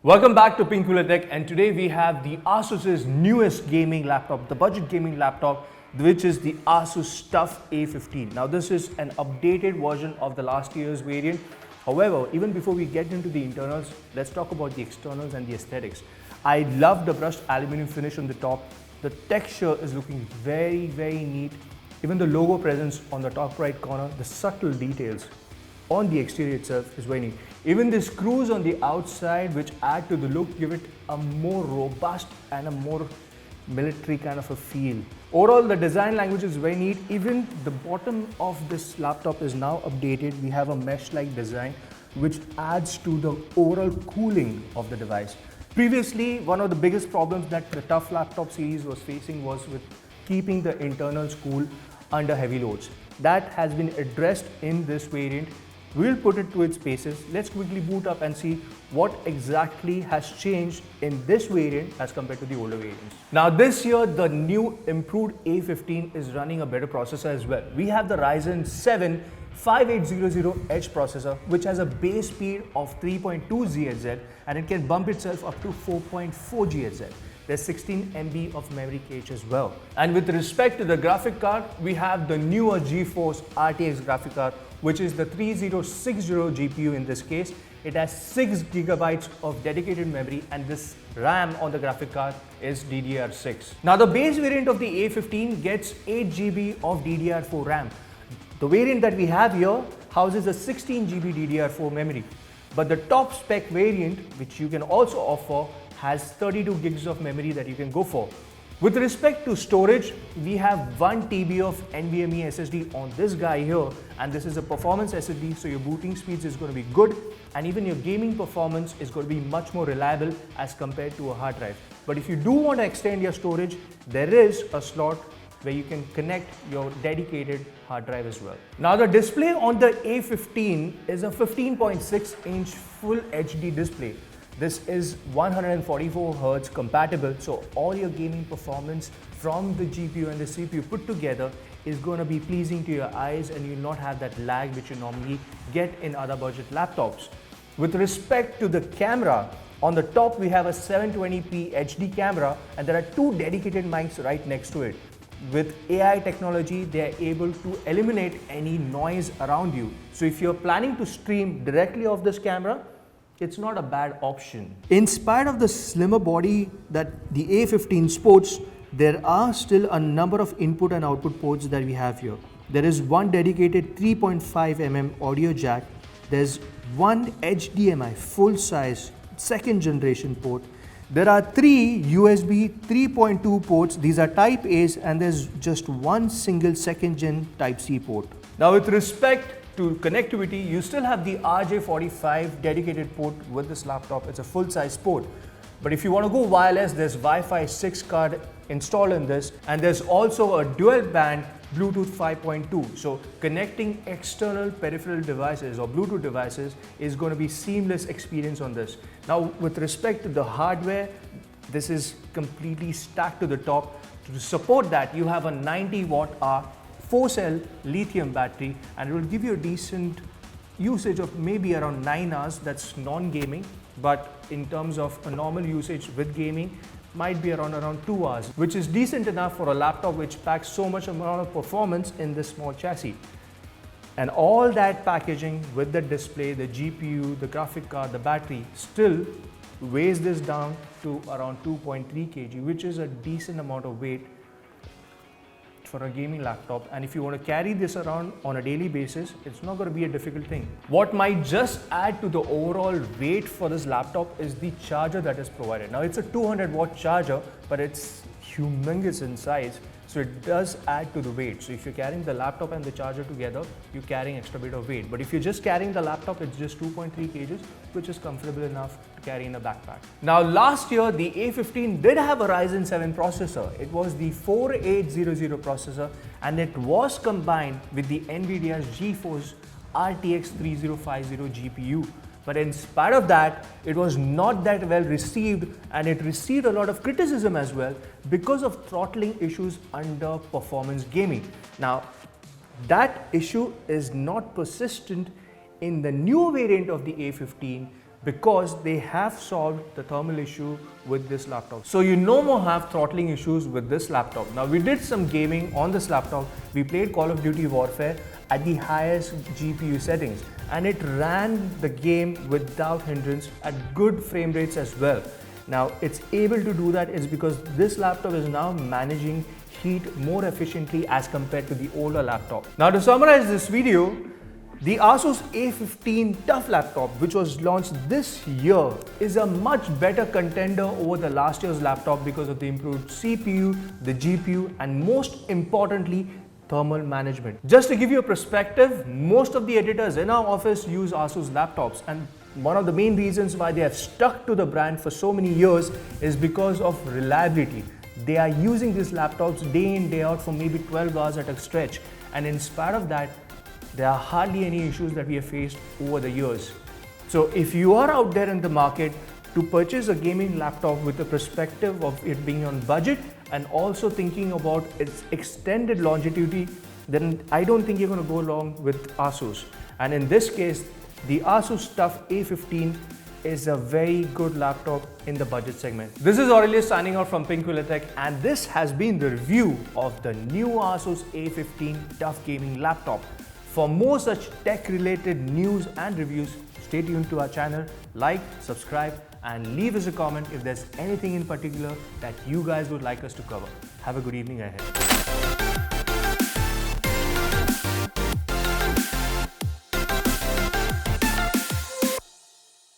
Welcome back to Pinkvilla Tech, and today we have the ASUS's newest gaming laptop, the budget gaming laptop, which is the ASUS TUF A15. Now this is an updated version of the last year's variant. However, even before we get into the internals, let's talk about the externals and the aesthetics. I love the brushed aluminum finish on the top. The texture is looking very neat. Even the logo presence on the top right corner, the subtle details on the exterior itself is very neat. Even the screws on the outside, which add to the look, give it a more robust and a more military kind of a feel. Overall, the design language is very neat. Even the bottom of this laptop is now updated. We have a mesh-like design, which adds to the overall cooling of the device. Previously, one of the biggest problems that the TUF laptop series was facing was with keeping the internals cool under heavy loads. That has been addressed in this variant. We'll put it to its paces. Let's quickly boot up and see what exactly has changed in this variant as compared to the older variants. Now this year, the new improved A15 is running a better processor as well. We have the Ryzen 7 5800H processor, which has a base speed of 3.2 GHz and it can bump itself up to 4.4 GHz. There's 16 MB of memory cache as well. And with respect to the graphic card, we have the newer GeForce RTX graphic card, which is the 3060 GPU in this case. It has 6 GB of dedicated memory, and this RAM on the graphic card is DDR6. Now the base variant of the A15 gets 8 GB of DDR4 RAM. The variant that we have here houses a 16 GB DDR4 memory. But the top spec variant, which you can also offer, has 32 gigs of memory that you can go for. With respect to storage, we have 1 TB of NVMe SSD on this guy here, and this is a performance SSD, so your booting speeds is going to be good, and even your gaming performance is going to be much more reliable as compared to a hard drive. But if you do want to extend your storage, there is a slot where you can connect your dedicated hard drive as well. Now the display on the A15 is a 15.6-inch Full HD display. This is 144 Hz compatible, so all your gaming performance from the GPU and the CPU put together is going to be pleasing to your eyes, and you'll not have that lag which you normally get in other budget laptops. With respect to the camera, on the top we have a 720p HD camera, and there are 2 dedicated mics right next to it. With AI technology, they are able to eliminate any noise around you. So if you're planning to stream directly off this camera, it's not a bad option. In spite of the slimmer body that the A15 sports, there are still a number of input and output ports that we have here. There is one dedicated 3.5mm audio jack. There's one HDMI full-size second generation port. There are 3 USB 3.2 ports. These are Type A's, and there's just one single second gen Type C port. Now with respect to connectivity, you still have the RJ45 dedicated port with this laptop. It's a full-size port. But if you want to go wireless, there's Wi-Fi 6 card installed in this, and there's also a dual band Bluetooth 5.2. So connecting external peripheral devices or Bluetooth devices is going to be seamless experience on this. Now with respect to the hardware, this is completely stacked to the top. To support that, you have a 90 watt-hour 4-cell lithium battery, and it will give you a decent usage of maybe around 9 hours. That's non-gaming, but in terms of a normal usage with gaming, might be around 2 hours, which is decent enough for a laptop which packs so much amount of performance in this small chassis. And all that packaging with the display, the GPU, the graphic card, the battery still weighs this down to around 2.3 kg, which is a decent amount of weight for a gaming laptop. And if you want to carry this around on a daily basis, it's not going to be a difficult thing. What might just add to the overall weight for this laptop is the charger that is provided. Now it's a 200-watt charger, but it's humongous in size, so it does add to the weight. So if you're carrying the laptop and the charger together, you're carrying extra bit of weight. But if you're just carrying the laptop, it's just 2.3 kgs, which is comfortable enough to carry in a backpack. Now last year, the A15 did have a Ryzen 7 processor. It was the 4800 processor, and it was combined with the Nvidia GeForce RTX 3050 GPU. But in spite of that, it was not that well received, and it received a lot of criticism as well because of throttling issues under performance gaming. Now, that issue is not persistent in the new variant of the A15, because they have solved the thermal issue with this laptop. So you no more have throttling issues with this laptop. Now we did some gaming on this laptop. We played Call of Duty Warfare at the highest GPU settings and it ran the game without hindrance at good frame rates as well. Now it's able to do that is because this laptop is now managing heat more efficiently as compared to the older laptop. Now to summarize this video, the ASUS A15 TUF laptop, which was launched this year, is a much better contender over the last year's laptop because of the improved CPU, the GPU, and most importantly, thermal management. Just to give you a perspective, most of the editors in our office use ASUS laptops, and one of the main reasons why they have stuck to the brand for so many years is because of reliability. They are using these laptops day in, day out for maybe 12 hours at a stretch, and in spite of that, there are hardly any issues that we have faced over the years. So if you are out there in the market to purchase a gaming laptop with the perspective of it being on budget and also thinking about its extended longevity, then I don't think you're going to go along with ASUS. And in this case, the ASUS TUF A15 is a very good laptop in the budget segment. This is Aurelius signing out from Pinkvilla Tech, and this has been the review of the new ASUS A15 TUF Gaming laptop. For more such tech-related news and reviews, stay tuned to our channel, like, subscribe, and leave us a comment if there's anything in particular that you guys would like us to cover. Have a good evening ahead.